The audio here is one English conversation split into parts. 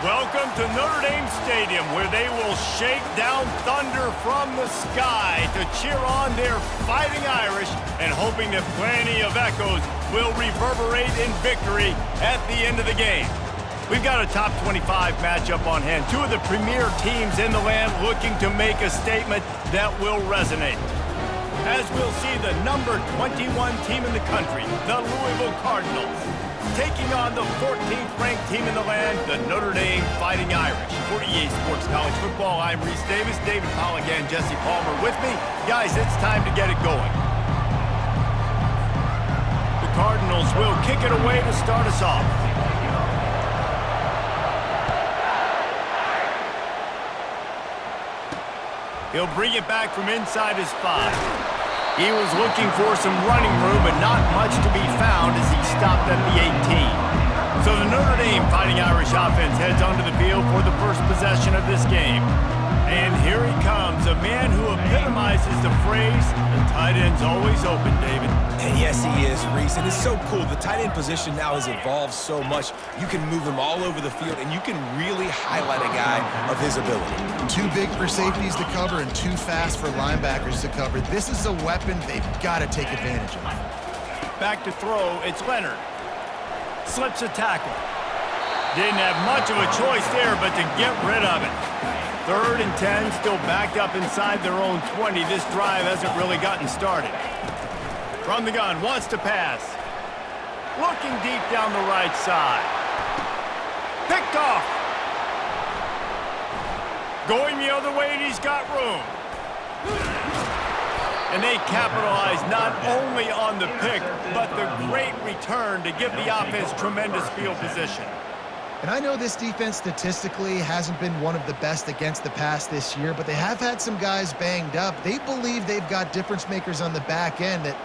Welcome to Notre Dame Stadium, where they will shake down thunder from the sky to cheer on their Fighting Irish and hoping that plenty of echoes will reverberate in victory at the end of the game. We've got a top 25 matchup on hand. Two of the premier teams in the land looking to make a statement that will resonate. As we'll see the number 21 team in the country, the Louisville Cardinals, taking on the 14th ranked team in the land, the Notre Dame Fighting Irish. For EA Sports College Football, I'm Reese Davis, David Polligan, Jesse Palmer with me. Guys, it's time to get it going. The Cardinals will kick it away to start us off. He'll bring it back from inside his 5. He was looking for some running room, but not much to be found as he stopped at the 18. So the Notre Dame Fighting Irish offense heads onto the field for the first possession of this game. And here he comes, a man who epitomizes the phrase, the tight end's always open, David. And yes, he is, Reese. And it's so cool. The tight end position now has evolved so much. You can move him all over the field, and you can really highlight a guy of his ability. Too big for safeties to cover and too fast for linebackers to cover. This is a weapon they've got to take advantage of. Back to throw, it's Leonard. Slips a tackle. Didn't have much of a choice there, but to get rid of it. 3rd and 10, still backed up inside their own 20. This drive hasn't really gotten started. From the gun, wants to pass. Looking deep down the right side. Picked off. Going the other way, and he's got room. And they capitalize not only on the pick, but the great return to give the offense tremendous field position. And I know this defense statistically hasn't been one of the best against the pass this year, but they have had some guys banged up. They believe they've got difference makers on the back end that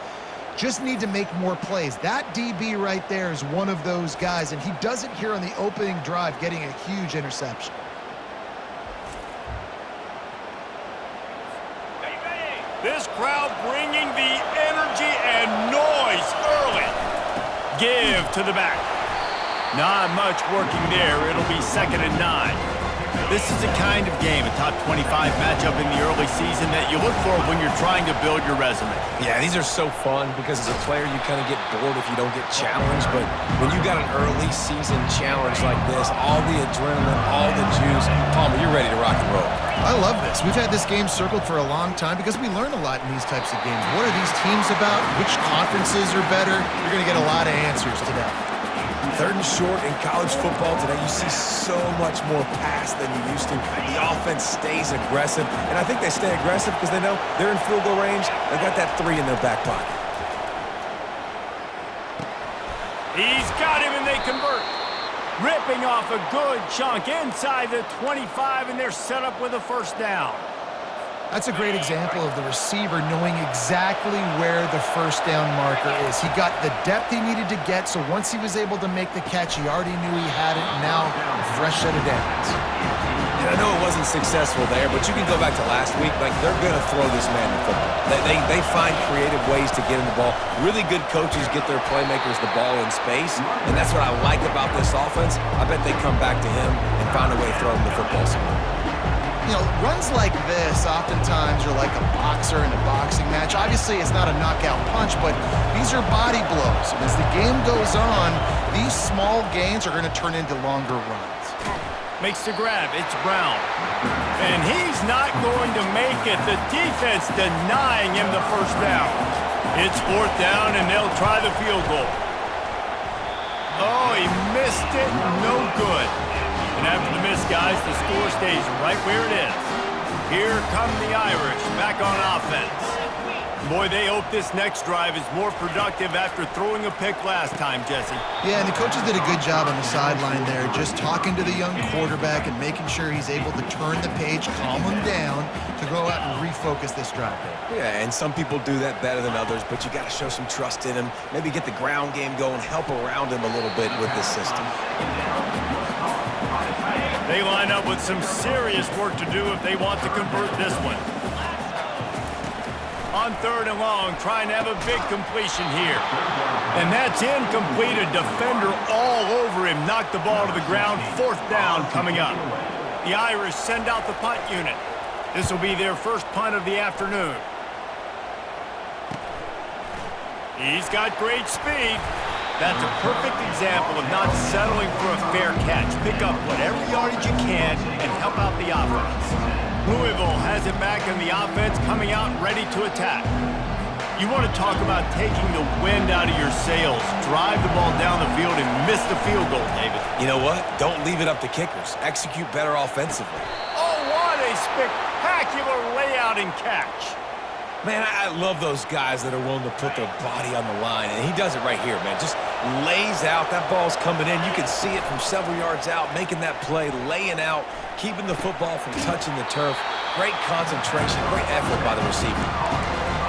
just need to make more plays. That DB right there is one of those guys, and he does it here on the opening drive, getting a huge interception. This crowd bringing the energy and noise early. Give to the back. Not much working there. It'll be 2nd and 9. This is the kind of game, a top 25 matchup in the early season that you look for when you're trying to build your resume. Yeah, these are so fun because as a player, you kind of get bored if you don't get challenged. But when you got an early season challenge like this, all the adrenaline, all the juice, Palmer, you're ready to rock and roll. I love this. We've had this game circled for a long time because we learn a lot in these types of games. What are these teams about? Which conferences are better? You're going to get a lot of answers today. 3rd and short in college football today, you see so much more pass than you used to. The offense stays aggressive, and I think they stay aggressive because they know they're in field goal range. They've got that 3 in their back pocket. He's got him, and they convert. Ripping off a good chunk inside the 25, and they're set up with a 1st down. That's a great example of the receiver knowing exactly where the 1st down marker is. He got the depth he needed to get, so once he was able to make the catch, he already knew he had it. Now, a fresh set of downs. And I know it wasn't successful there, but you can go back to last week. Like, they're going to throw this man the football. They find creative ways to get him the ball. Really good coaches get their playmakers the ball in space, and that's what I like about this offense. I bet they come back to him and find a way to throw him the football somewhere. You know, runs like this oftentimes are like a boxer in a boxing match. Obviously, it's not a knockout punch, but these are body blows. And as the game goes on, these small gains are going to turn into longer runs. Makes the grab. It's Brown. And he's not going to make it. The defense denying him the 1st down. It's 4th down, and they'll try the field goal. Oh, he missed it. No good. And after the miss, guys, the score stays right where it is. Here come the Irish back on offense. Boy, they hope this next drive is more productive after throwing a pick last time, Jesse. Yeah, and the coaches did a good job on the sideline there, just talking to the young quarterback and making sure he's able to turn the page, calm him down, to go out and refocus this drive. Yeah, and some people do that better than others, but you got to show some trust in him. Maybe get the ground game going, help around him a little bit with this system. They line up with some serious work to do if they want to convert this one. On 3rd and long, trying to have a big completion here. And that's incomplete. A defender all over him. knock the ball to the ground. 4th down coming up. The Irish send out the punt unit. This will be their first punt of the afternoon. He's got great speed. That's a perfect example of not settling for a fair catch. Pick up whatever yardage you can and help out the offense. Louisville has it back in the offense, coming out ready to attack. You want to talk about taking the wind out of your sails. Drive the ball down the field and miss the field goal, David. You know what? Don't leave it up to kickers. Execute better offensively. Oh, what a spectacular layout and catch. Man, I love those guys that are willing to put their body on the line, and he does it right here, man. Just lays out. That ball's coming in. You can see it from several yards out, making that play, laying out, keeping the football from touching the turf. Great concentration, great effort by the receiver.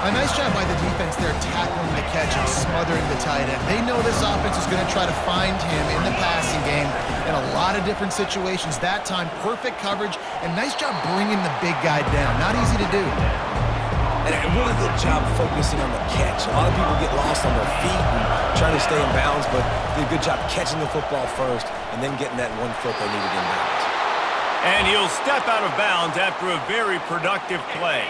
A nice job by the defense there tackling the catch and smothering the tight end. They know this offense is going to try to find him in the passing game in a lot of different situations. That time, perfect coverage, and nice job bringing the big guy down. Not easy to do. And a really good job focusing on the catch. A lot of people get lost on their feet and trying to stay in bounds, but did a good job catching the football first and then getting that 1 foot they needed in bounds. And he'll step out of bounds after a very productive play.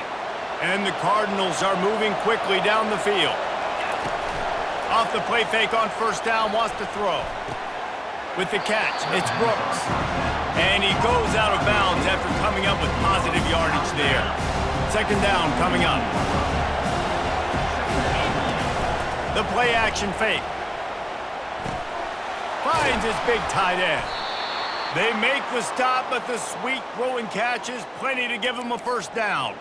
And the Cardinals are moving quickly down the field. Off the play fake on 1st down, wants to throw. With the catch, it's Brooks. And he goes out of bounds after coming up with positive yardage there. 2nd down coming up. The play action fake. Finds his big tight end. They make the stop, but the sweet throw and catch is plenty to give him a 1st down.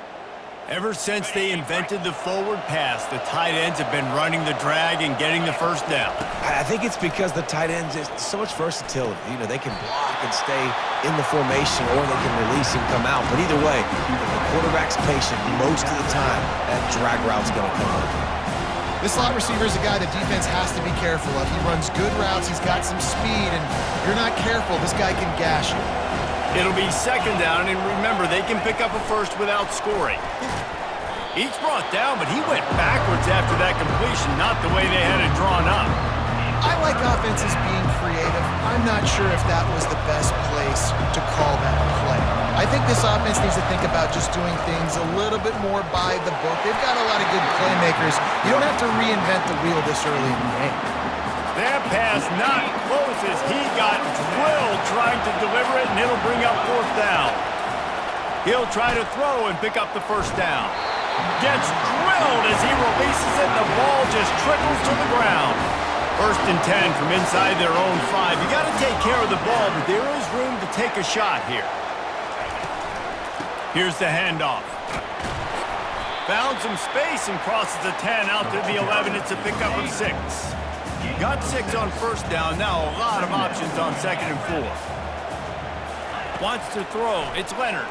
Ever since they invented the forward pass, the tight ends have been running the drag and getting the 1st down. I think it's because the tight ends is so much versatility. You know, they can block and stay in the formation, or they can release and come out. But either way, if the quarterback's patient, most of the time, that drag route's going to come open. This slot receiver is a guy the defense has to be careful of. He runs good routes, he's got some speed, and if you're not careful, this guy can gash you. It'll be 2nd down, and remember, they can pick up a 1st without scoring. Each brought down, but he went backwards after that completion, not the way they had it drawn up. I like offenses being creative. I'm not sure if that was the best place to call that play. I think this offense needs to think about just doing things a little bit more by the book. They've got a lot of good playmakers. You don't have to reinvent the wheel this early in the game. That pass not close as he got drilled trying to deliver it, and it'll bring up 4th down. He'll try to throw and pick up the 1st down. Gets drilled as he releases it, and the ball just trickles to the ground. 1st and 10 from inside their own 5. You got to take care of the ball, but there is room to take a shot here. Here's the handoff. Found some space and crosses the 10 out to the 11. It's a pickup of 6. Got 6 on 1st down. Now a lot of options on 2nd and 4. Wants to throw. It's Leonard.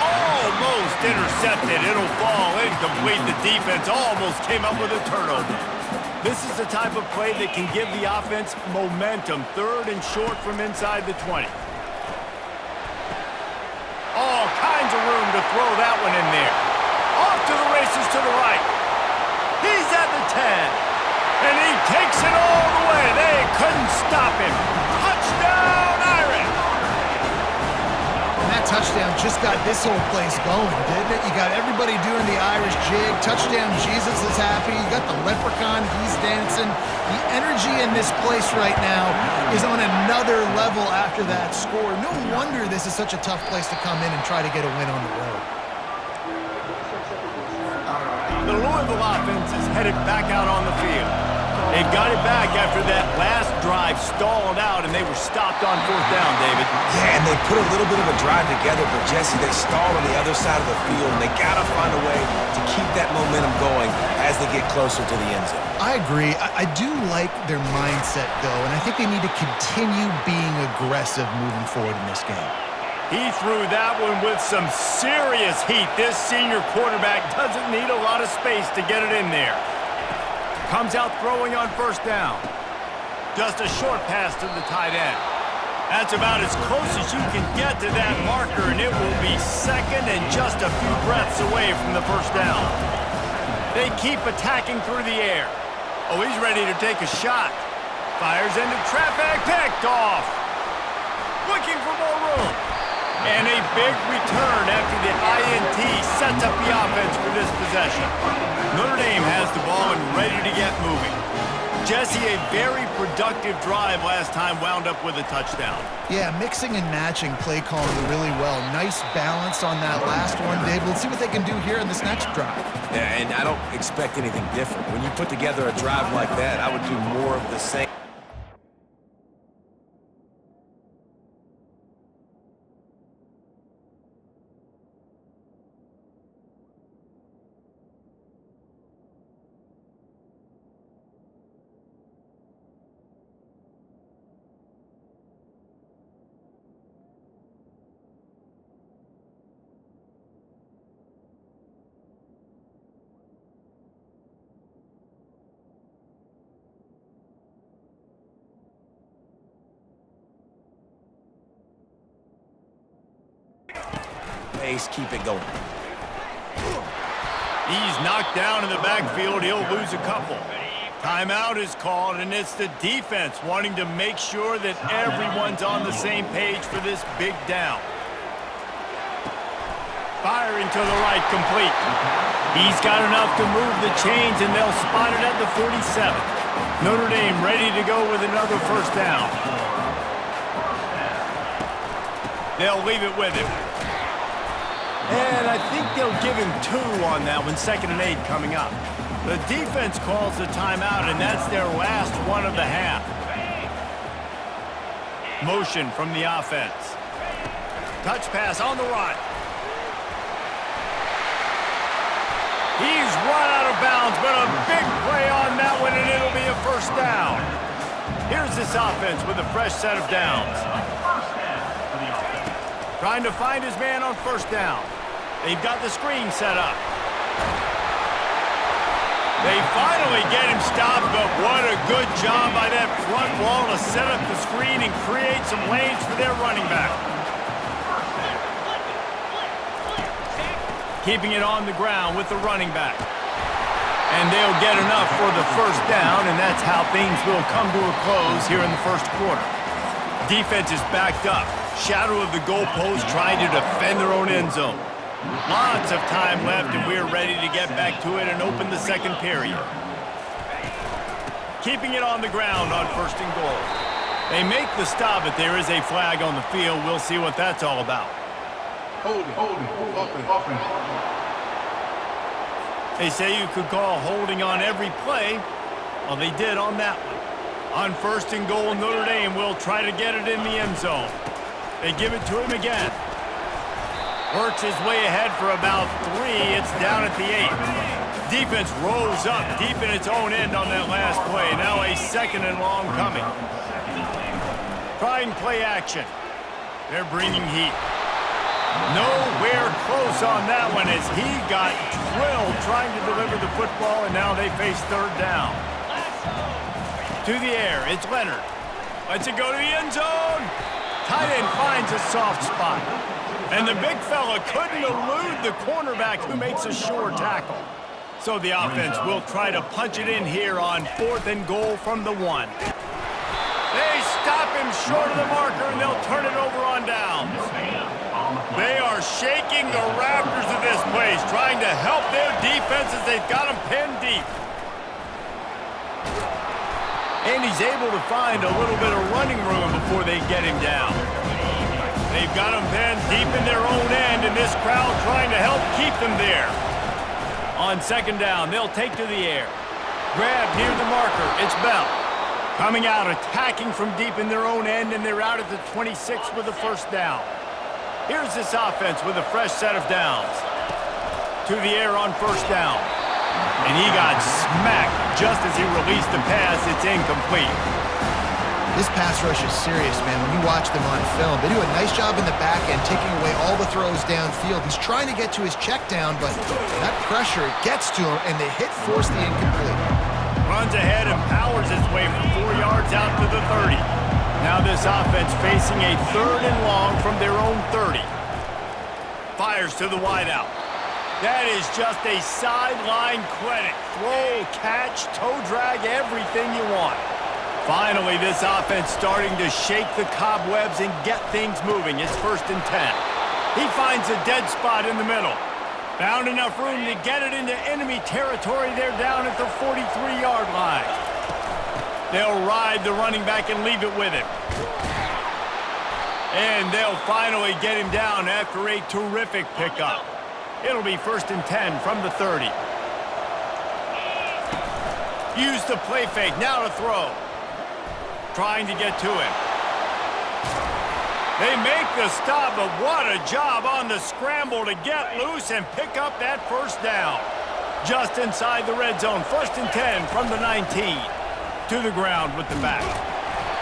Almost intercepted. It'll fall incomplete. The defense almost came up with a turnover. This is the type of play that can give the offense momentum. 3rd and short from inside the 20. All kinds of room to throw that one in there. Off to the races to the right. He's at the 10. And he takes it all the way. They couldn't stop him. Touchdown, Irish! And that touchdown just got this whole place going, didn't it? You got everybody doing the Irish jig. Touchdown Jesus is happy. You got the leprechaun, he's dancing. The energy in this place right now is on another level after that score. No wonder this is such a tough place to come in and try to get a win on the road. The Louisville offense is headed back out on the field. They've got it back after that last drive stalled out, and they were stopped on 4th down, David. Yeah, and they put a little bit of a drive together, but Jesse, they stalled on the other side of the field, and they got to find a way to keep that momentum going as they get closer to the end zone. I agree. I do like their mindset, though, and I think they need to continue being aggressive moving forward in this game. He threw that one with some serious heat. This senior quarterback doesn't need a lot of space to get it in there. Comes out throwing on 1st down. Just a short pass to the tight end. That's about as close as you can get to that marker, and it will be 2nd and just a few breaths away from the 1st down. They keep attacking through the air. Oh, he's ready to take a shot. Fires into traffic, picked off. Looking for more room. And a big return after the INT sets up the offense for this possession. Notre Dame has the ball and ready to get moving. Jesse, a very productive drive last time wound up with a touchdown. Yeah, mixing and matching play calling really well. Nice balance on that last one, Dave. Let's see what they can do here in this next drive. Yeah, and I don't expect anything different. When you put together a drive like that, I would do more of the same. Keep it going. He's knocked down in the backfield. He'll lose a couple. Timeout is called, and it's the defense wanting to make sure that everyone's on the same page for this big down. Firing to the right, complete. He's got enough to move the chains, and they'll spot it at the 47. Notre Dame ready to go with another first down. They'll leave it with him. And I think they'll give him 2 on that one, 2nd and 8 coming up. The defense calls the timeout, and that's their last one of the half. Motion from the offense. Touch pass on the run. He's run out of bounds, but a big play on that one, and it'll be a first down. Here's this offense with a fresh set of downs. Trying to find his man on first down. They've got the screen set up. They finally get him stopped, but what a good job by that front wall to set up the screen and create some lanes for their running back. Keeping it on the ground with the running back. And they'll get enough for the first down, and that's how things will come to a close here in the first quarter. Defense is backed up. Shadow of the goalpost, trying to defend their own end zone. Lots of time left, and we're ready to get back to it and open the second period. Keeping it on the ground on 1st and goal. They make the stop, but there is a flag on the field. We'll see what that's all about. Holding. They say you could call holding on every play. Well, they did on that one. On 1st and goal, Notre Dame will try to get it in the end zone. They give it to him again. Works his way ahead for about 3. It's down at the 8. Defense rolls up deep in its own end on that last play. Now a 2nd and long coming. Trying play action. They're bringing heat. Nowhere close on that one as he got drilled trying to deliver the football, and now they face 3rd down. To the air, it's Leonard. Lets it go to the end zone. Tight end finds a soft spot. And the big fella couldn't elude the cornerback who makes a sure tackle. So the offense will try to punch it in here on 4th and goal from the 1. They stop him short of the marker, and they'll turn it over on downs. They are shaking the rafters of this place, trying to help their defense as they've got them pinned deep. And he's able to find a little bit of running room before they get him down. They've got him pinned deep in their own end, and this crowd trying to help keep them there. On 2nd down, they'll take to the air. Grab near the marker, it's Bell. Coming out, attacking from deep in their own end, and they're out at the 26 with the first down. Here's this offense with a fresh set of downs. To the air on 1st down. And he got smacked just as he released the pass. It's incomplete. This pass rush is serious, man. When you watch them on film, they do a nice job in the back end, taking away all the throws downfield. He's trying to get to his check down, but that pressure gets to him, and the hit forced the incomplete. Runs ahead and powers his way for 4 yards out to the 30. Now this offense facing a 3rd and long from their own 30. Fires to the wideout. That is just a sideline clinic. Throw, catch, toe drag, everything you want. Finally, this offense starting to shake the cobwebs and get things moving. It's 1st and 10. He finds a dead spot in the middle. Found enough room to get it into enemy territory. They're down at the 43-yard line. They'll ride the running back and leave it with him. And they'll finally get him down after a terrific pickup. It'll be 1st and 10 from the 30. Use the play fake, now to throw. Trying to get to him. They make the stop, but what a job on the scramble to get loose and pick up that 1st down. Just inside the red zone, 1st and 10 from the 19. To the ground with the back.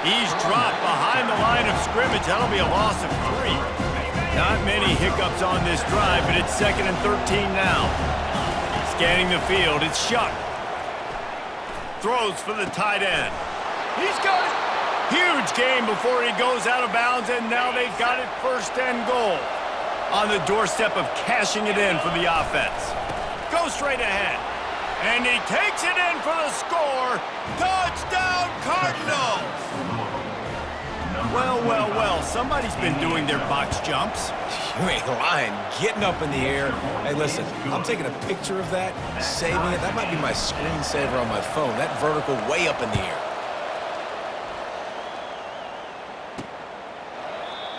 He's dropped behind the line of scrimmage. That'll be a loss of 3. Not many hiccups on this drive, but it's 2nd and 13 now. Scanning the field, it's Shuck. Throws for the tight end. He's got it. Huge gain before he goes out of bounds, and now they've got it 1st and goal. On the doorstep of cashing it in for the offense. Go straight ahead. And he takes it in for the score. Touchdown, Cardinals! Well, well, well, somebody's been doing their box jumps. You ain't lying. Getting up in the air. Hey, listen, I'm taking a picture of that, saving it. That might be my screensaver on my phone. That vertical way up in the air.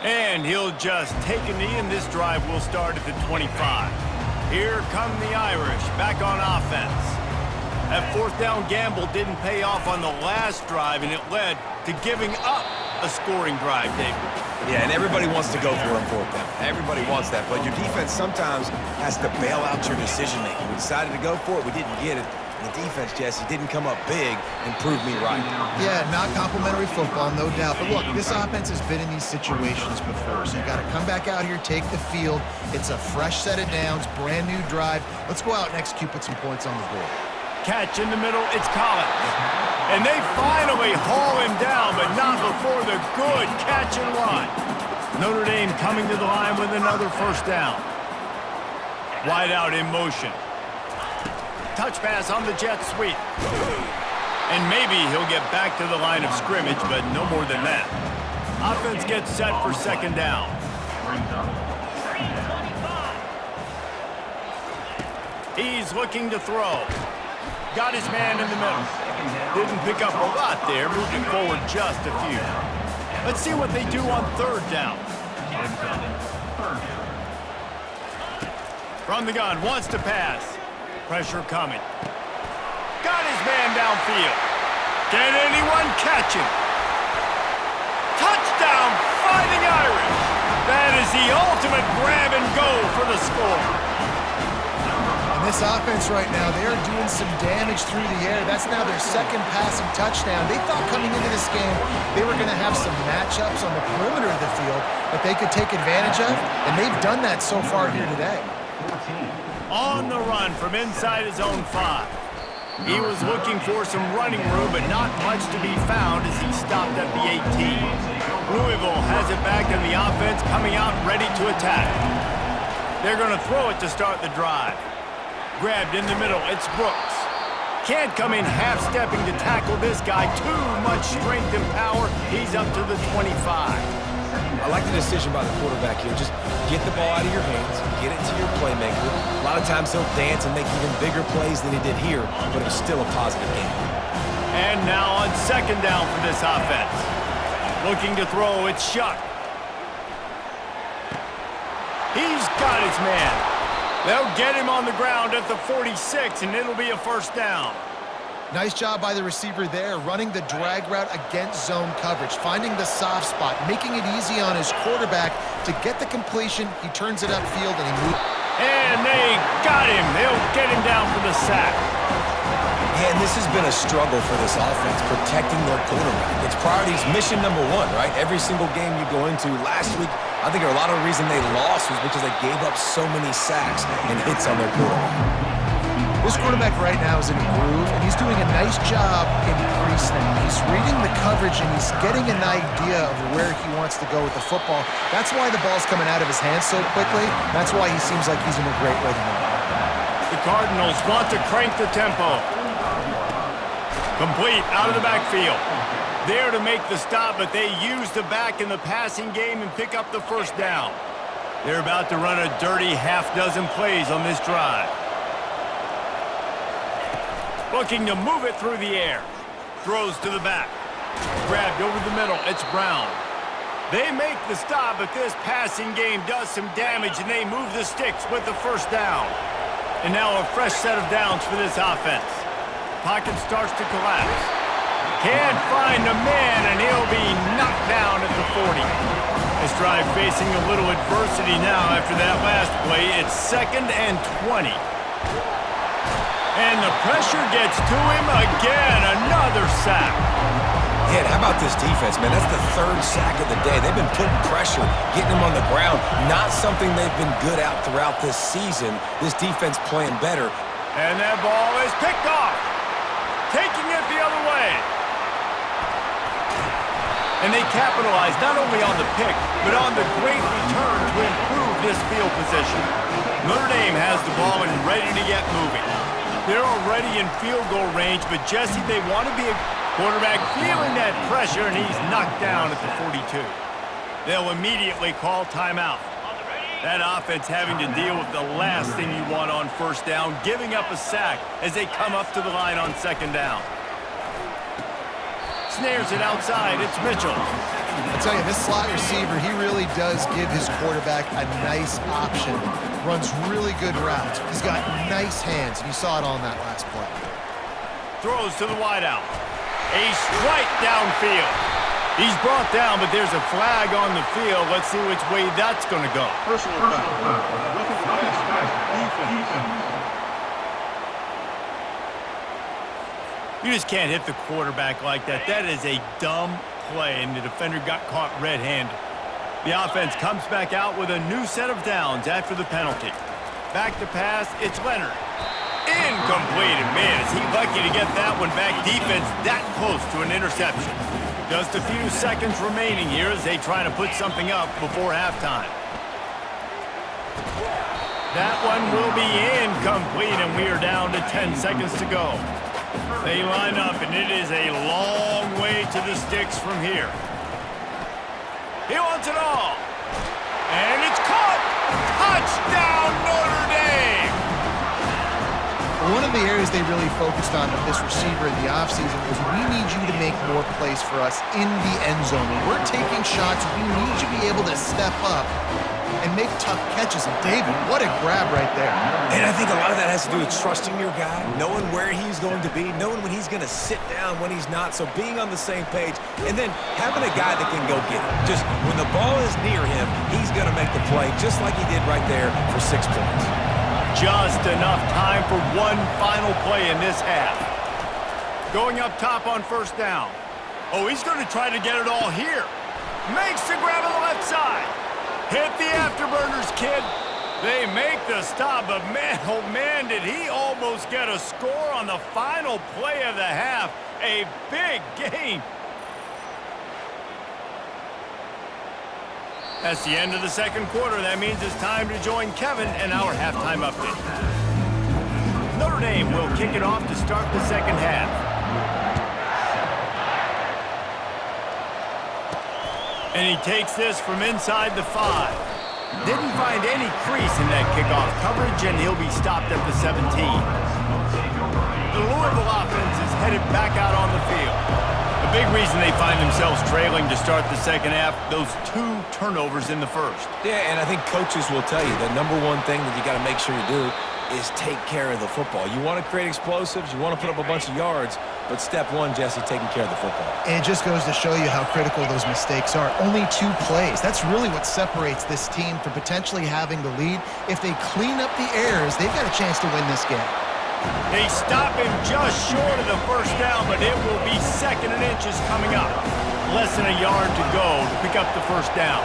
And he'll just take a knee, and this drive will start at the 25. Here come the Irish, back on offense. That 4th down gamble didn't pay off on the last drive, and it led to giving up a scoring drive, David. Yeah, and everybody wants to go for it on 4th down. Everybody wants that, but your defense sometimes has to bail out your decision-making. We decided to go for it, we didn't get it. And the defense, Jesse, didn't come up big and prove me right. Yeah, not complimentary football, no doubt. But look, this offense has been in these situations before, so you got to come back out here, take the field. It's a fresh set of downs, brand new drive. Let's go out and execute, put some points on the board. Catch in the middle, it's Collins. And they finally haul him down, but not before the good catch and run. Notre Dame coming to the line with another 1st down. Wide out in motion. Touch pass on the jet sweep. And maybe he'll get back to the line of scrimmage, but no more than that. Offense gets set for 2nd down. He's looking to throw. Got his man in the middle. Didn't pick up a lot there, moving forward just a few. Let's see what they do on 3rd down. From the gun, wants to pass. Pressure coming. Got his man downfield. Can anyone catch him? Touchdown, Fighting Irish. That is the ultimate grab and go for the score. And this offense right now, they are doing some damage through the air. That's now their 2nd passing touchdown. They thought coming into this game they were going to have some matchups on the perimeter of the field that they could take advantage of, and they've done that so far here today. On the run from inside his own 5. He was looking for some running room, but not much to be found as he stopped at the 18. Louisville has it back, and the offense coming out ready to attack. They're going to throw it to start the drive. Grabbed in the middle, it's Brooks. Can't come in half-stepping to tackle this guy. Too much strength and power. He's up to the 25. I like the decision by the quarterback here. Just get the ball out of your hands, get it to your playmaker. A lot of times he'll dance and make even bigger plays than he did here, but it was still a positive game. And now on 2nd down for this offense. Looking to throw, it's Shuck. He's got his man. They'll get him on the ground at the 46, and it'll be a 1st down. Nice job by the receiver there, running the drag route against zone coverage, finding the soft spot, making it easy on his quarterback to get the completion. He turns it upfield, and he moves. And they got him. They'll get him down for the sack. Yeah, and this has been a struggle for this offense, protecting their quarterback. It's priorities mission number 1, right? Every single game you go into. Last week, I think a lot of the reason they lost was because they gave up so many sacks and hits on their quarterback. This quarterback right now is in a groove, and he's doing a nice job in pre-snap. He's reading the coverage, and he's getting an idea of where he wants to go with the football. That's why the ball's coming out of his hands so quickly. That's why he seems like he's in a great rhythm. The Cardinals want to crank the tempo. Complete out of the backfield. There to make the stop, but they use the back in the passing game and pick up the first down. They're about to run a dirty half-dozen plays on this drive. Looking to move it through the air. Throws to the back. Grabbed over the middle. It's Brown. They make the stop, but this passing game does some damage, and they move the sticks with the first down. And now a fresh set of downs for this offense. Pocket starts to collapse. Can't find a man, and he'll be knocked down at the 40. This drive facing a little adversity now after that last play. It's 2nd and 20. And the pressure gets to him again. Another sack. Yeah, how about this defense, man? That's the 3rd sack of the day. They've been putting pressure, getting him on the ground. Not something they've been good at throughout this season. This defense playing better. And that ball is picked off. Taking it the other way. And they capitalize not only on the pick, but on the great return to improve this field position. Notre Dame has the ball and ready to get moving. They're already in field goal range, but Jesse, they want to be a quarterback feeling that pressure, and he's knocked down at the 42. They'll immediately call timeout. That offense having to deal with the last thing you want on first down, giving up a sack as they come up to the line on 2nd down. Snares it outside. It's Mitchell. I tell you, this slot receiver, he really does give his quarterback a nice option. Runs really good routes. He's got nice hands, and you saw it on that last play. Throws to the wideout. A strike downfield. He's brought down, but there's a flag on the field. Let's see which way that's going to go. Personal foul. Defense. You just can't hit the quarterback like that. That is a dumb play, and the defender got caught red-handed. The offense comes back out with a new set of downs after the penalty. Back to pass, it's Leonard. Incomplete, and man, is he lucky to get that one back. Defense that close to an interception. Just a few seconds remaining here as they try to put something up before halftime. That one will be incomplete, and we are down to 10 seconds to go. They line up, and it is a long way to the sticks from here. He wants it all. And it's caught. Touchdown, Notre Dame. One of the areas they really focused on with this receiver in the offseason was we need you to make more plays for us in the end zone. When we're taking shots, we need you to be able to step up and make tough catches. And David, what a grab right there. And I think a lot of that has to do with trusting your guy, knowing where he's going to be, knowing when he's going to sit down, when he's not. So being on the same page, and then having a guy that can go get it. Just when the ball is near him, he's going to make the play, just like he did right there for 6 points. Just enough time for one final play in this half. Going up top on first down. Oh, he's going to try to get it all here. Makes the grab on the left side. Hit the afterburners, kid. They make the stop, but man, oh man, did he almost get a score on the final play of the half. A big game. That's the end of the second quarter. That means it's time to join Kevin in our halftime update. Notre Dame will kick it off to start the second half. And he takes this from inside the 5. Didn't find any crease in that kickoff coverage, and he'll be stopped at the 17. The Louisville offense is headed back out on the field. A big reason they find themselves trailing to start the second half, those 2 turnovers in the first. Yeah, and I think coaches will tell you the number one thing that you got to make sure you do is take care of the football. You want to create explosives, you want to put up a bunch of yards, but step one, Jesse, taking care of the football. And it just goes to show you how critical those mistakes are. Only 2 plays. That's really what separates this team from potentially having the lead. If they clean up the errors, they've got a chance to win this game. They stop him just short of the first down, but it will be 2nd and inches coming up. Less than a yard to go to pick up the first down.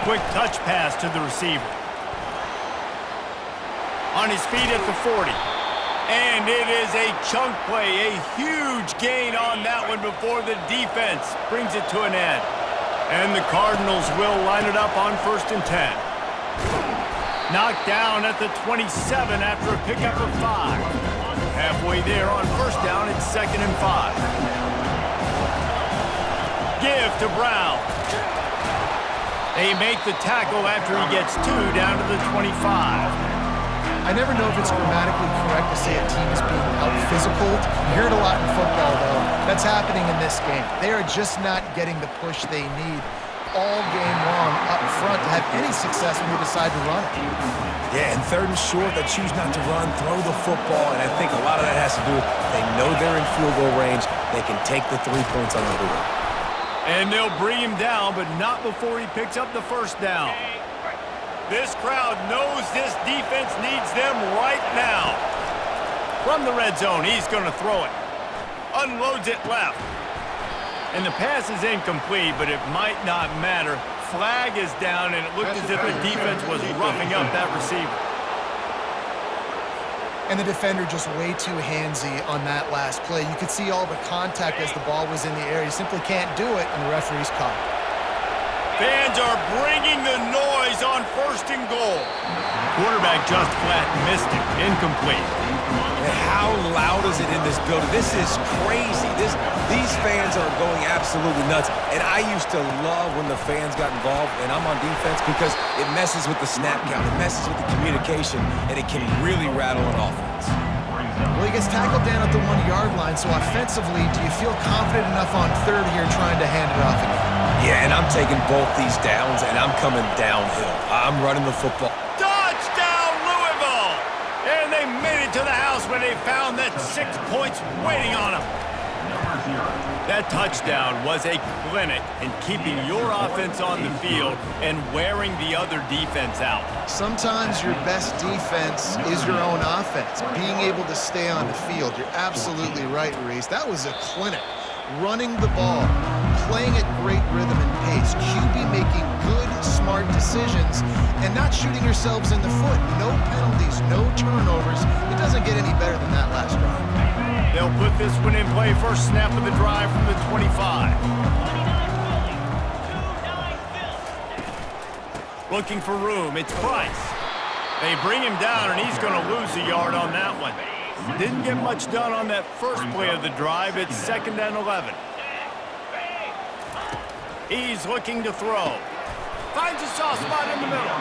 Quick touch pass to the receiver. On his feet at the 40. And it is a chunk play, a huge gain on that one before the defense brings it to an end. And the Cardinals will line it up on 1st and 10. Knocked down at the 27 after a pickup of 5. Halfway there on first down, it's 2nd and 5. give to Brown. They make the tackle after he gets 2 down to the 25. I never know if it's grammatically correct to say a team is being out-physical. You hear it a lot in football, though. That's happening in this game. They are just not getting the push they need all game long up front to have any success when they decide to run it. Yeah, and 3rd and short, they choose not to run, throw the football, and I think a lot of that has to do with they know they're in field goal range. They can take the 3 points on the board. And they'll bring him down, but not before he picks up the first down. This crowd knows this defense needs them right now. From the red zone, he's going to throw it. Unloads it left. And the pass is incomplete, but it might not matter. Flag is down, and it looked as if the defense was roughing up that receiver. And the defender just way too handsy on that last play. You could see all the contact as the ball was in the air. You simply can't do it, and the referee's caught it. Fans are bringing the noise on 1st and goal. Quarterback just flat missed it. Incomplete. And how loud is it in this building? This is crazy. These fans are going absolutely nuts. And I used to love when the fans got involved, and I'm on defense because it messes with the snap count. It messes with the communication, and it can really rattle an offense. Well, he gets tackled down at the 1-yard line, so offensively, do you feel confident enough on 3rd here trying to hand it off again? Yeah, and I'm taking both these downs, and I'm coming downhill. I'm running the football. Touchdown, Louisville! And they made it to the house when they found that 6 points waiting on them. That touchdown was a clinic in keeping your offense on the field and wearing the other defense out. Sometimes your best defense is your own offense, being able to stay on the field. You're absolutely right, Reese. That was a clinic. Running the ball, playing at great rhythm and pace, QB making good, smart decisions, and not shooting yourselves in the foot. No penalties, no turnovers. It doesn't get any better than that last drive. They'll put this one in play. First snap of the drive from the 25. Looking for room. It's Price. They bring him down, and he's going to lose a yard on that one. Didn't get much done on that first play of the drive. It's 2nd and 11. He's looking to throw. Finds a soft spot in the middle.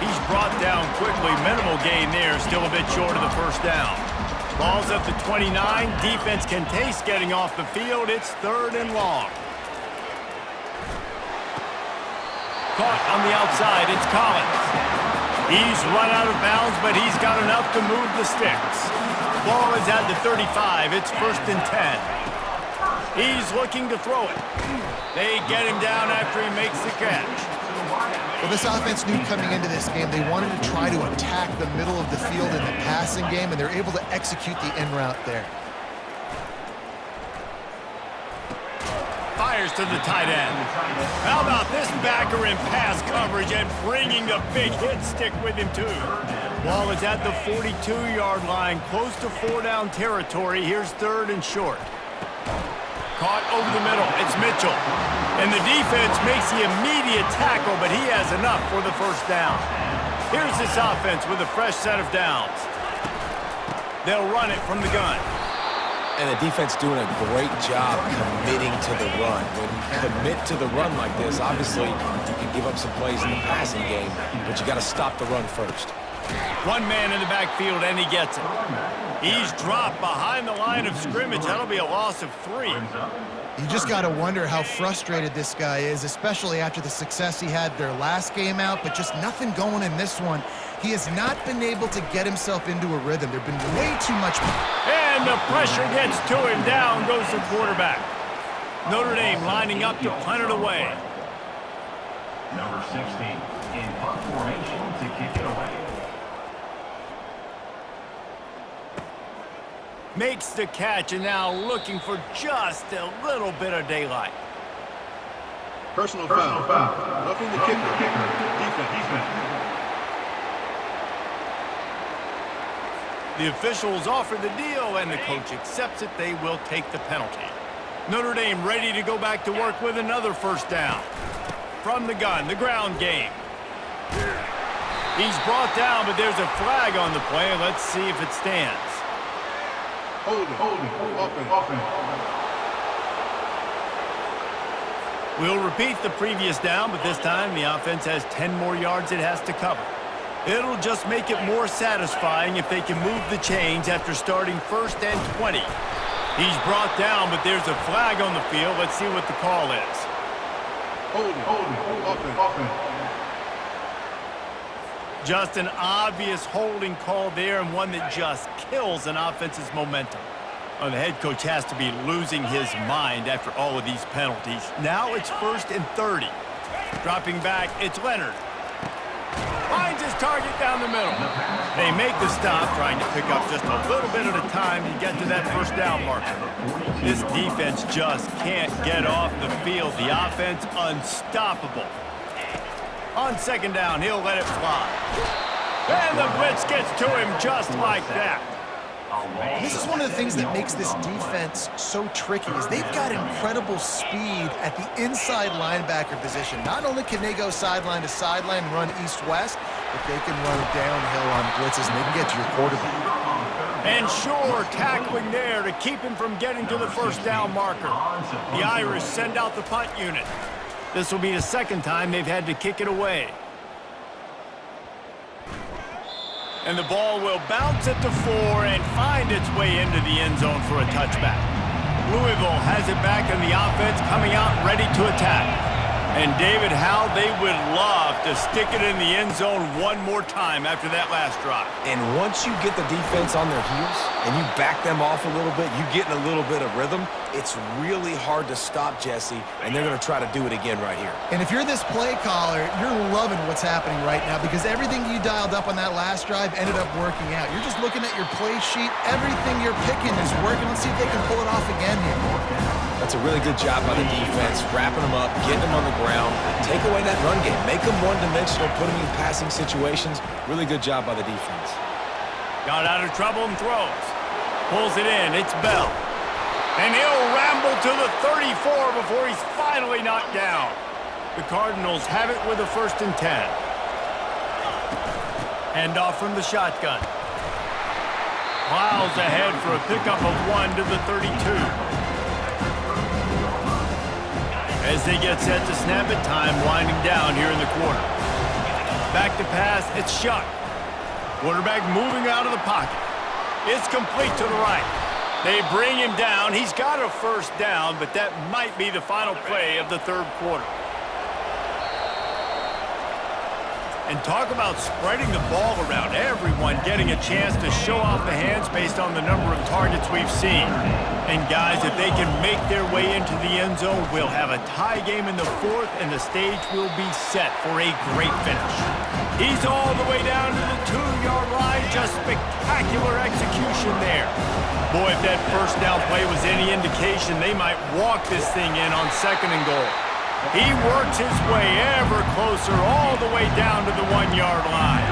He's brought down quickly. Minimal gain there. Still a bit short of the first down. Ball's at the 29. Defense can taste getting off the field. It's 3rd and long. Caught on the outside. It's Collins. He's run out of bounds, but he's got enough to move the sticks. Ball is at the 35. It's 1st and 10. He's looking to throw it. They get him down after he makes the catch. Well, this offense knew coming into this game they wanted to try to attack the middle of the field in the passing game, and they're able to execute the in route there. Fires to the tight end. How about this backer in pass coverage and bringing the big hit stick with him, too? Ball is at the 42-yard line, close to 4-down territory. Here's 3rd and short. Caught over the middle. It's Mitchell. And the defense makes the immediate tackle, but he has enough for the first down. Here's this offense with a fresh set of downs. They'll run it from the gun. And the defense doing a great job committing to the run. When you commit to the run like this, obviously you can give up some plays in the passing game, but you got to stop the run first. One man in the backfield, and he gets it. He's dropped behind the line of scrimmage. That'll be a loss of 3. You just got to wonder how frustrated this guy is, especially after the success he had their last game out, but just nothing going in this one. He has not been able to get himself into a rhythm. There's been way too much. And the pressure gets to him. Down goes the quarterback. Notre Dame lining up to punt it away. Number 16 in punt formation to kick it away. Makes the catch, and now looking for just a little bit of daylight. Personal foul. Roughing the kicker. Defense. The officials offer the deal, and the coach accepts it. They will take the penalty. Notre Dame ready to go back to work with another first down. From the gun, the ground game. He's brought down, but there's a flag on the play. Let's see if it stands. Holding. Offense. We'll repeat the previous down, but this time the offense has 10 more yards it has to cover. It'll just make it more satisfying if they can move the chains after starting 1st and 20. He's brought down, but there's a flag on the field. Let's see what the call is. Holding. Just an obvious holding call there, and one that just kills an offense's momentum. Well, the head coach has to be losing his mind after all of these penalties. Now it's 1st and 30. Dropping back, it's Leonard. Finds his target down the middle. They make the stop, trying to pick up just a little bit at a time to get to that 1st down marker. This defense just can't get off the field. The offense unstoppable. On 2nd down, he'll let it fly. And the blitz gets to him just like that. This is one of the things that makes this defense so tricky is they've got incredible speed at the inside linebacker position. Not only can they go sideline to sideline and run east-west, but they can run downhill on blitzes and they can get to your quarterback. And sure, tackling there to keep him from getting to the 1st down marker. The Irish send out the punt unit. This will be the 2nd time they've had to kick it away. And the ball will bounce at the 4 and find its way into the end zone for a touchback. Louisville has it back in the offense, coming out ready to attack. And David, how they would love to stick it in the end zone one more time after that last drive. And once you get the defense on their heels and you back them off a little bit, you get in a little bit of rhythm, it's really hard to stop Jesse, and they're going to try to do it again right here. And if you're this play caller, you're loving what's happening right now because everything you dialed up on that last drive ended up working out. You're just looking at your play sheet. Everything you're picking is working. Let's see if they can pull it off again here. That's a really good job by the defense, wrapping them up, getting them on the ground, take away that run game, make them one-dimensional, put them in passing situations. Really good job by the defense. Got out of trouble and throws. Pulls it in. It's Bell. And he'll ramble to the 34 before he's finally knocked down. The Cardinals have it with a 1st and 10. Handoff from the shotgun. Plows ahead for a pickup of 1 to the 32. As they get set to snap it, time winding down here in the quarter. Back to pass, it's Shuck. Quarterback moving out of the pocket. It's complete to the right. They bring him down. He's got a 1st down, but that might be the final play of the 3rd quarter. And talk about spreading the ball around. Everyone getting a chance to show off the hands based on the number of targets we've seen. And guys, if they can make their way into the end zone, we'll have a tie game in the 4th, and the stage will be set for a great finish. He's all the way down to the 2-yard line. Just spectacular execution there. Boy, if that 1st down play was any indication, they might walk this thing in on 2nd and goal. He works his way ever closer all the way down to the 1-yard line.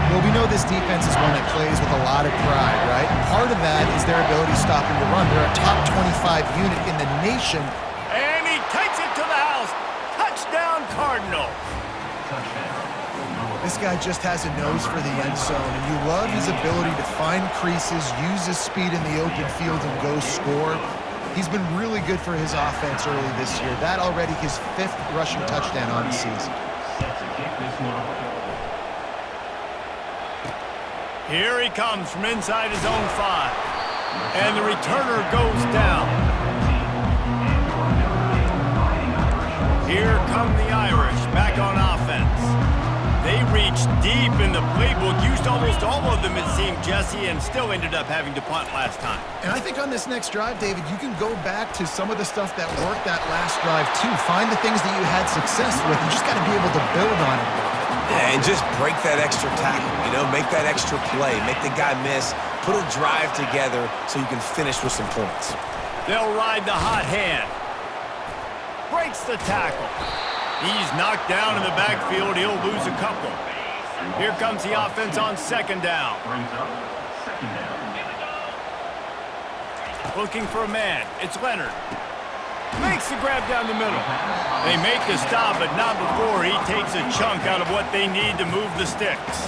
Well, we know this defense is one that plays with a lot of pride, right? And part of that is their ability stopping the run. They're a top 25 unit in the nation. And he takes it to the house. Touchdown, Cardinals. This guy just has a nose for the end zone, and you love his ability to find creases, use his speed in the open field, and go score. He's been really good for his offense early this year. That already his 5th rushing touchdown on the season. Here he comes from inside his own 5. And the returner goes down. Here come the Irish back on offense. They reached deep in the playbook, used almost all of them, it seemed, Jesse, and still ended up having to punt last time. And I think on this next drive, David, you can go back to some of the stuff that worked that last drive, too. Find the things that you had success with. You just got to be able to build on it. Yeah, and just break that extra tackle, make that extra play, make the guy miss, put a drive together so you can finish with some points. They'll ride the hot hand. Breaks the tackle. He's knocked down in the backfield. He'll lose a couple. Here comes the offense on 2nd down. Looking for a man. It's Leonard. Makes the grab down the middle. They make the stop, but not before he takes a chunk out of what they need to move the sticks.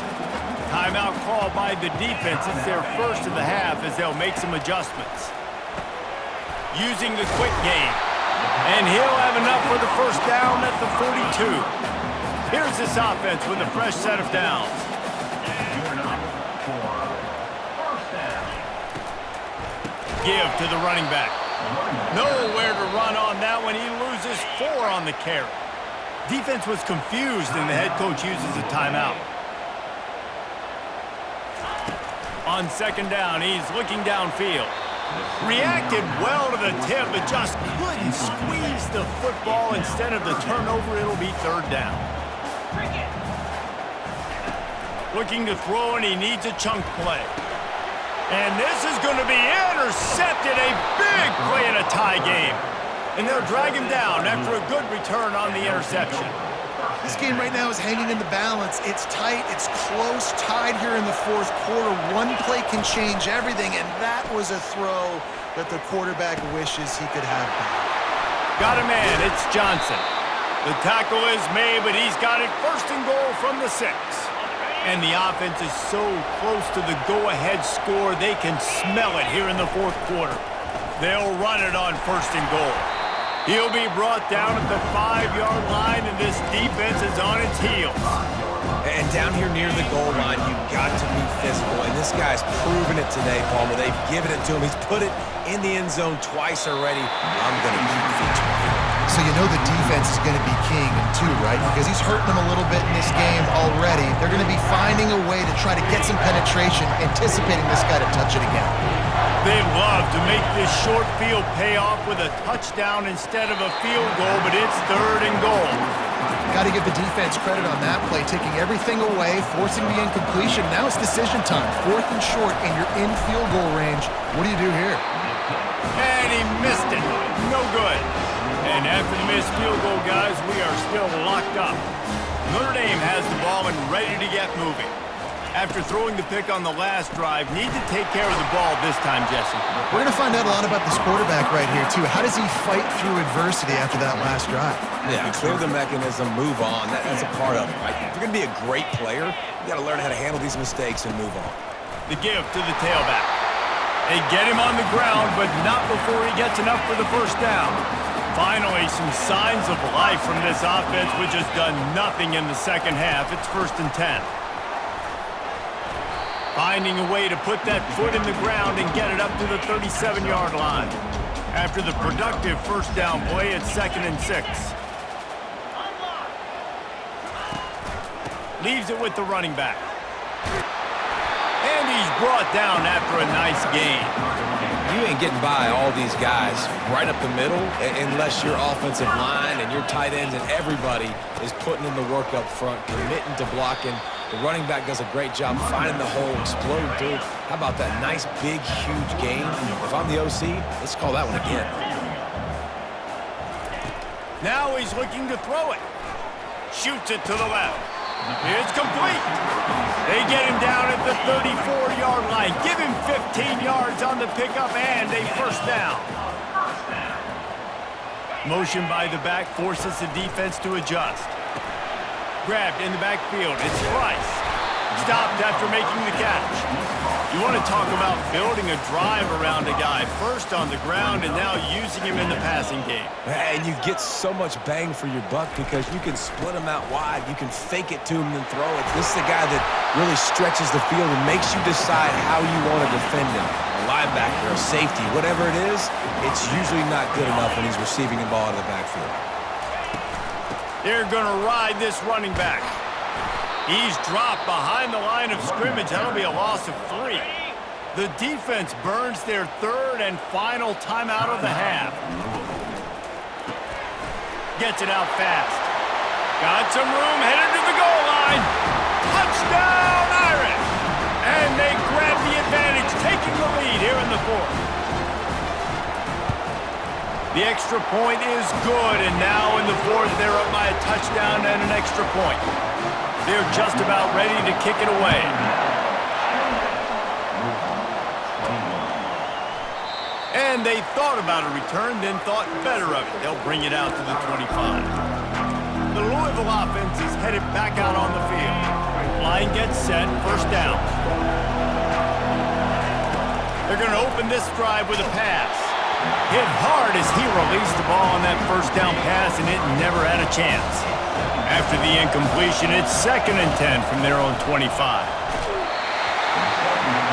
Timeout call by the defense. It's their 1st of the half as they'll make some adjustments. Using the quick game. And he'll have enough for the first down at the 42. Here's this offense with a fresh set of downs. Give to the running back. Nowhere to run on that one. He loses 4 on the carry. Defense was confused, and the head coach uses a timeout. On second down, he's looking downfield. Reacted well to the tip, but just couldn't squeeze the football. Instead of the turnover, it'll be third down. Looking to throw, and he needs a chunk play. And this is going to be intercepted. A big play in a tie game. And they'll drag him down after a good return on the interception. This game right now is hanging in the balance. It's tight, it's close, tied here in the fourth quarter. One play can change everything, and that was a throw that the quarterback wishes he could have back. Got a man, it's Johnson. The tackle is made, but he's got it first and goal from the 6. And the offense is so close to the go-ahead score, they can smell it here in the fourth quarter. They'll run it on first and goal. He'll be brought down at the 5-yard line, and this defense is on its heels. And down here near the goal line, you've got to be physical. And this guy's proven it today, Palmer. They've given it to him. He's put it in the end zone twice already. I'm going to keep featuring him. So you know the defense is going to be king in 2, right? Because he's hurting them a little bit in this game already. They're going to be finding a way to try to get some penetration, anticipating this guy to touch it again. They love to make this short field pay off with a touchdown instead of a field goal, but it's third and goal. Got to give the defense credit on that play, taking everything away, forcing the incompletion. Now it's decision time. 4th and short, and you're in field goal range. What do you do here? And he missed it. No good. And after the missed field goal, guys, we are still locked up. Notre Dame has the ball and ready to get moving. After throwing the pick on the last drive, need to take care of the ball this time, Jesse. We're going to find out a lot about this quarterback right here, too. How does he fight through adversity after that last drive? Yeah, clear the mechanism, move on. That's a part of it, right? If you're going to be a great player, you got to learn how to handle these mistakes and move on. The give to the tailback. They get him on the ground, but not before he gets enough for the first down. Finally, some signs of life from this offense, which has done nothing in the second half. It's 1st and 10. Finding a way to put that foot in the ground and get it up to the 37-yard line. After the productive first down play, it's 2nd and 6. Leaves it with the running back. And he's brought down after a nice gain. You ain't getting by all these guys right up the middle unless your offensive line and your tight ends and everybody is putting in the work up front, committing to blocking. The running back does a great job finding the hole, exploding through. How about that nice, big, huge gain? If I'm the OC, let's call that one again. Now he's looking to throw it. Shoots it to the left. It's complete. They get him down at the 34-yard line. Give him 15 yards on the pickup and a first down. Motion by the back forces the defense to adjust. Grabbed in the backfield. It's Price. Stopped after making the catch. You want to talk about building a drive around a guy. First on the ground and now using him in the passing game. And you get so much bang for your buck because you can split him out wide. You can fake it to him and throw it. This is the guy that really stretches the field and makes you decide how you want to defend him. A linebacker, a safety, whatever it is, it's usually not good enough when he's receiving the ball out of the backfield. They're going to ride this running back. He's dropped behind the line of scrimmage. That'll be a loss of 3. The defense burns their 3rd and final timeout of the half. Gets it out fast. Got some room, headed to the goal line. Touchdown, Irish! And they grab the advantage, taking the lead here in the 4th. The extra point is good, and now in the 4th, they're up by a touchdown and an extra point. They're just about ready to kick it away. And they thought about a return, then thought better of it. They'll bring it out to the 25. The Louisville offense is headed back out on the field. Line gets set, first down. They're going to open this drive with a pass. Hit hard as he released the ball on that first down pass, and it never had a chance. After the incompletion, it's 2nd and 10 from their own 25.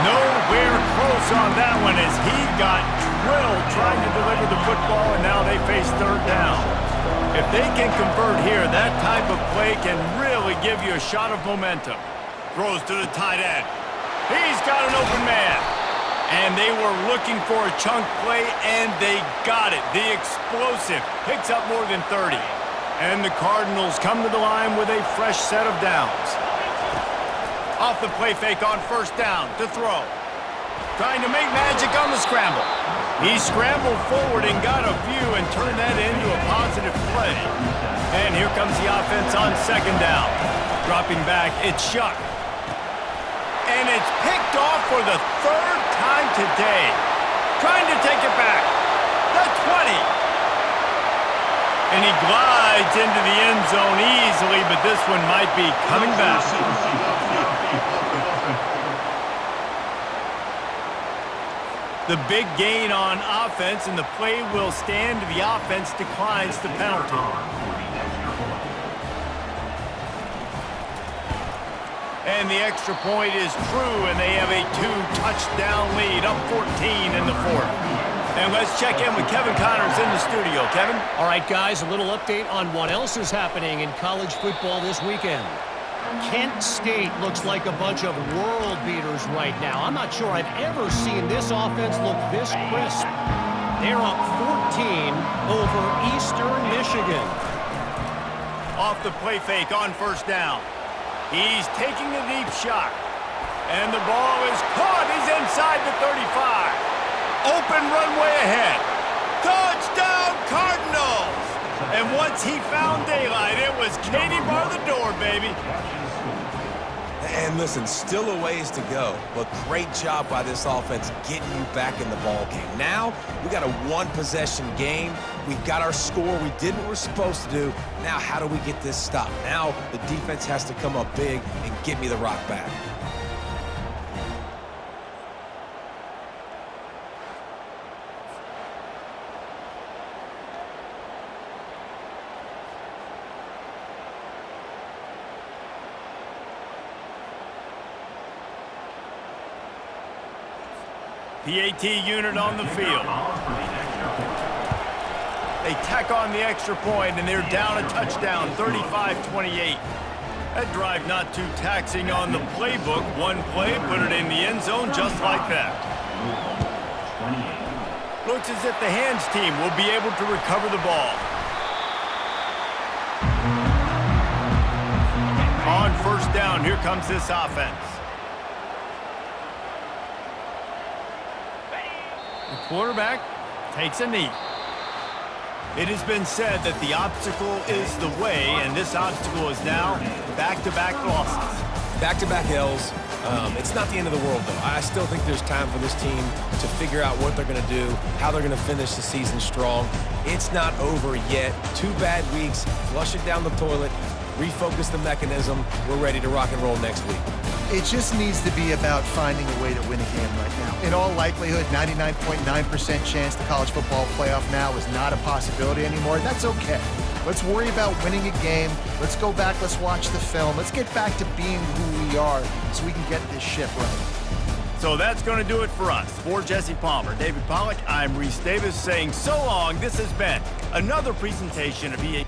Nowhere close on that one as he got drilled trying to deliver the football, and now they face 3rd down. If they can convert here, that type of play can really give you a shot of momentum. Throws to the tight end. He's got an open man. And they were looking for a chunk play, and they got it. The explosive picks up more than 30. And the Cardinals come to the line with a fresh set of downs. Off the play fake on 1st down to throw. Trying to make magic on the scramble. He scrambled forward and got a few and turned that into a positive play. And here comes the offense on 2nd down. Dropping back, it's Shuck. And it's picked off for the 3rd time today. Trying to take it back. The 20. And he glides into the end zone easily, but this one might be coming back. The big gain on offense, and the play will stand. The offense declines the penalty. And the extra point is true, and they have a 2-touchdown lead, up 14 in the 4th. And let's check in with Kevin Connors in the studio. Kevin? All right, guys, a little update on what else is happening in college football this weekend. Kent State looks like a bunch of world beaters right now. I'm not sure I've ever seen this offense look this crisp. They're up 14 over Eastern Michigan. Off the play fake on 1st down. He's taking a deep shot. And the ball is caught. He's inside the 35. Open runway ahead. Touchdown, Cardinals! And once he found daylight, it was Katie bar the door, baby. And listen, still a ways to go, but great job by this offense getting you back in the ball game. Now, we got a 1-possession game. We got our score. We did what we're supposed to do. Now, how do we get this stopped? Now, the defense has to come up big and get me the rock back. PAT unit on the field. They tack on the extra point, and they're down a touchdown, 35-28. That drive not too taxing on the playbook. One play, put it in the end zone just like that. Looks as if the hands team will be able to recover the ball. On 1st down, here comes this offense. The quarterback takes a knee. It has been said that the obstacle is the way, and this obstacle is now back-to-back losses. Back-to-back L's. It's not the end of the world, though. I still think there's time for this team to figure out what they're going to do, how they're going to finish the season strong. It's not over yet. 2 bad weeks. Flush it down the toilet. Refocus the mechanism. We're ready to rock and roll next week. It just needs to be about finding a way to win a game right now. In all likelihood, 99.9% chance the college football playoff now is not a possibility anymore. That's okay. Let's worry about winning a game. Let's go back. Let's watch the film. Let's get back to being who we are so we can get this ship right. So that's going to do it for us. For Jesse Palmer, David Pollack, I'm Reese Davis saying so long. This has been another presentation of EA.